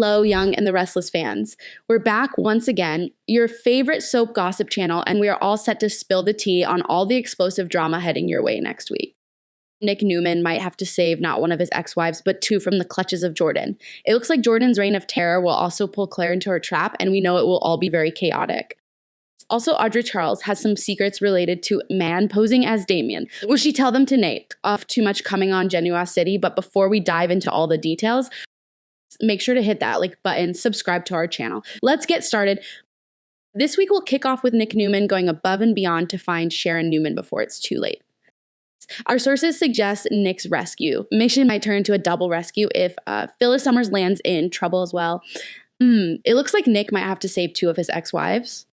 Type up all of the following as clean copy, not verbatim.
Hello, Young and the Restless fans. We're back once again, your favorite soap gossip channel, and we are all set to spill the tea on all the explosive drama heading your way next week. Nick Newman might have to save not one of his ex-wives, but two from the clutches of Jordan. It looks like Jordan's reign of terror will also pull Claire into her trap, and we know it will all be very chaotic. Also, Audra Charles has some secrets related to man posing as Damian. Will she tell them to Nate? Off too much coming on Genoa City, but before we dive into all the details, make sure to hit that like button, subscribe to our channel. Let's get started. This week we'll kick off with Nick Newman going above and beyond to find Sharon Newman before it's too late. Our sources suggest Nick's rescue. Mission might turn into a double rescue if Phyllis Summers lands in trouble as well. It looks like Nick might have to save two of his ex-wives.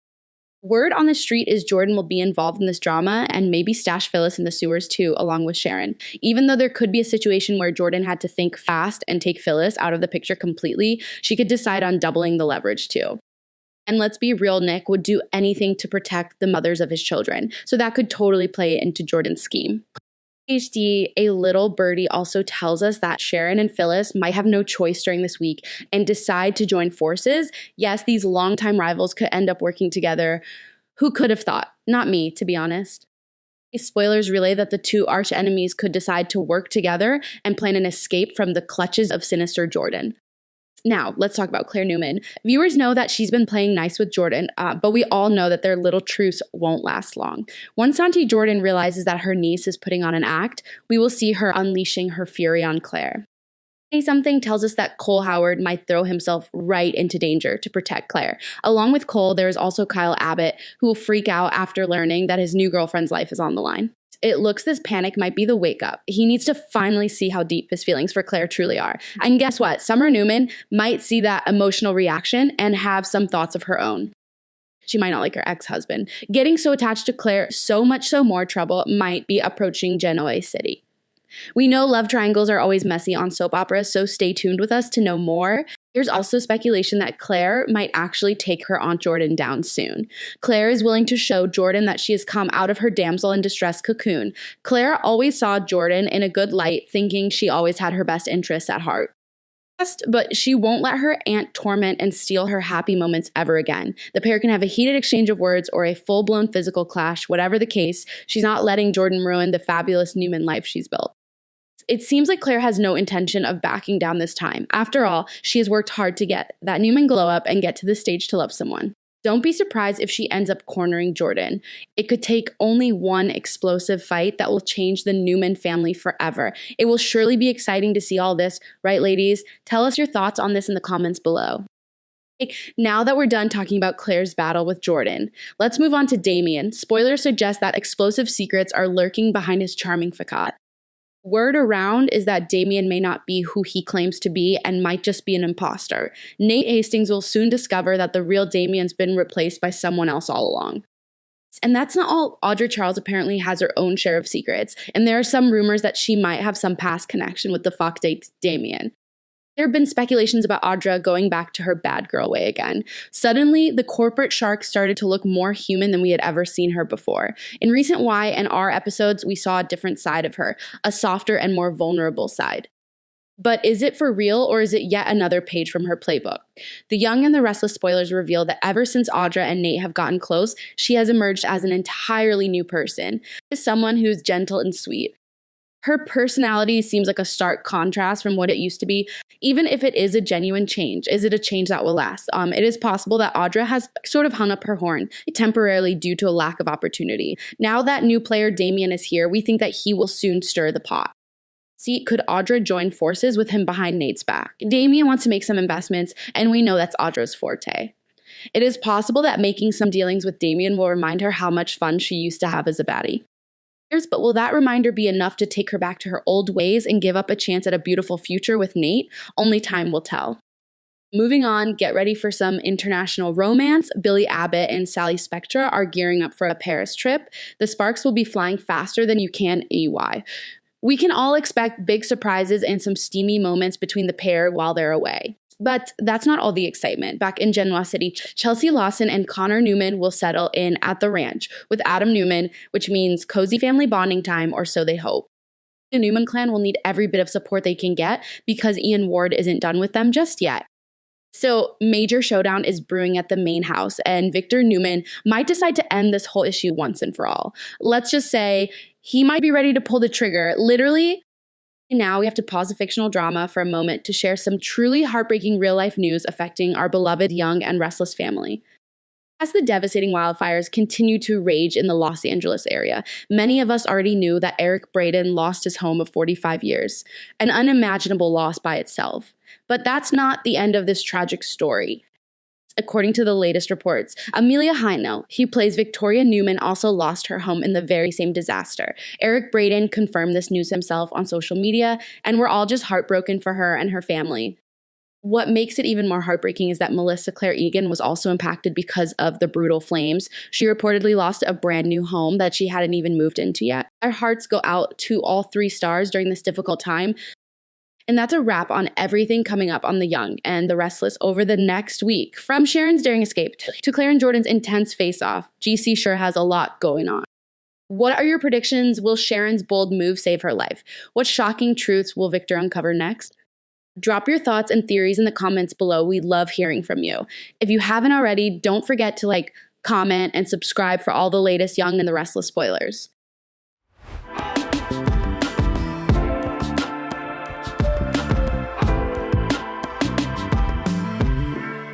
Word on the street is Jordan will be involved in this drama and maybe stash Phyllis in the sewers too, along with Sharon. Even though there could be a situation where Jordan had to think fast and take Phyllis out of the picture completely, she could decide on doubling the leverage too. And let's be real, Nick would do anything to protect the mothers of his children, so that could totally play into Jordan's scheme. HD, a little birdie also tells us that Sharon and Phyllis might have no choice during this week and decide to join forces. Yes, these longtime rivals could end up working together. Who could have thought? Not me, to be honest. Spoilers relay that the two arch enemies could decide to work together and plan an escape from the clutches of sinister Jordan. Now, let's talk about Claire Newman. Viewers know that she's been playing nice with Jordan, but we all know that their little truce won't last long. Once Auntie Jordan realizes that her niece is putting on an act, we will see her unleashing her fury on Claire. Something tells us that Cole Howard might throw himself right into danger to protect Claire. Along with Cole, there is also Kyle Abbott, who will freak out after learning that his new girlfriend's life is on the line. It looks this panic might be the wake-up. He needs to finally see how deep his feelings for Claire truly are. And guess what? Summer Newman might see that emotional reaction and have some thoughts of her own. She might not like her ex-husband. Getting so attached to Claire, so much so more trouble might be approaching Genoa City. We know love triangles are always messy on soap operas, so stay tuned with us to know more. There's also speculation that Claire might actually take her Aunt Jordan down soon. Claire is willing to show Jordan that she has come out of her damsel in distress cocoon. Claire always saw Jordan in a good light, thinking she always had her best interests at heart. But she won't let her aunt torment and steal her happy moments ever again. The pair can have a heated exchange of words or a full-blown physical clash. Whatever the case, she's not letting Jordan ruin the fabulous Newman life she's built. It seems like Claire has no intention of backing down this time. After all, she has worked hard to get that Newman glow up and get to the stage to love someone. Don't be surprised if she ends up cornering Jordan. It could take only one explosive fight that will change the Newman family forever. It will surely be exciting to see all this, right, ladies? Tell us your thoughts on this in the comments below. Now that we're done talking about Claire's battle with Jordan, let's move on to Damian. Spoilers suggest that explosive secrets are lurking behind his charming facade. Word around is that Damian may not be who he claims to be and might just be an imposter. Nate Hastings will soon discover that the real Damian's been replaced by someone else all along. And that's not all. Audra Charles apparently has her own share of secrets, and there are some rumors that she might have some past connection with the fuck Damian. There have been speculations about Audra going back to her bad girl way again. Suddenly, the corporate shark started to look more human than we had ever seen her before. In recent Y and R episodes, we saw a different side of her, a softer and more vulnerable side. But is it for real, or is it yet another page from her playbook? The Young and the Restless spoilers reveal that ever since Audra and Nate have gotten close, she has emerged as an entirely new person, as someone who's gentle and sweet. Her personality seems like a stark contrast from what it used to be. Even if it is a genuine change, is it a change that will last? It is possible that Audra has sort of hung up her horn temporarily due to a lack of opportunity. Now that new player Damian is here, we think that he will soon stir the pot. See, could Audra join forces with him behind Nate's back? Damian wants to make some investments, and we know that's Audra's forte. It is possible that making some dealings with Damian will remind her how much fun she used to have as a baddie. But will that reminder be enough to take her back to her old ways and give up a chance at a beautiful future with Nate? Only time will tell. Moving on, get ready for some international romance. Billy Abbott and Sally Spectra are gearing up for a Paris trip. The sparks will be flying faster than you can EY. We can all expect big surprises and some steamy moments between the pair while they're away. But that's not all the excitement. Back in Genoa City, Chelsea Lawson and Connor Newman will settle in at the ranch with Adam Newman, which means cozy family bonding time, or so they hope. The Newman clan will need every bit of support they can get because Ian Ward isn't done with them just yet. So, major showdown is brewing at the main house, and Victor Newman might decide to end this whole issue once and for all. Let's just say he might be ready to pull the trigger. Literally, now we have to pause the fictional drama for a moment to share some truly heartbreaking real life news affecting our beloved young and restless family. As the devastating wildfires continue to rage in the Los Angeles area, many of us already knew that Eric Braeden lost his home of 45 years, an unimaginable loss by itself. But that's not the end of this tragic story. According to the latest reports, Amelia Heinel, who plays Victoria Newman, also lost her home in the very same disaster. Eric Braeden confirmed this news himself on social media, and we're all just heartbroken for her and her family. What makes it even more heartbreaking is that Melissa Claire Egan was also impacted because of the brutal flames. She reportedly lost a brand new home that she hadn't even moved into yet. Our hearts go out to all 3 stars during this difficult time. And that's a wrap on everything coming up on The Young and The Restless over the next week. From Sharon's daring escape to Claire and Jordan's intense face-off, GC sure has a lot going on. What are your predictions? Will Sharon's bold move save her life? What shocking truths will Victor uncover next? Drop your thoughts and theories in the comments below. We love hearing from you. If you haven't already, don't forget to comment and subscribe for all the latest Young and The Restless spoilers.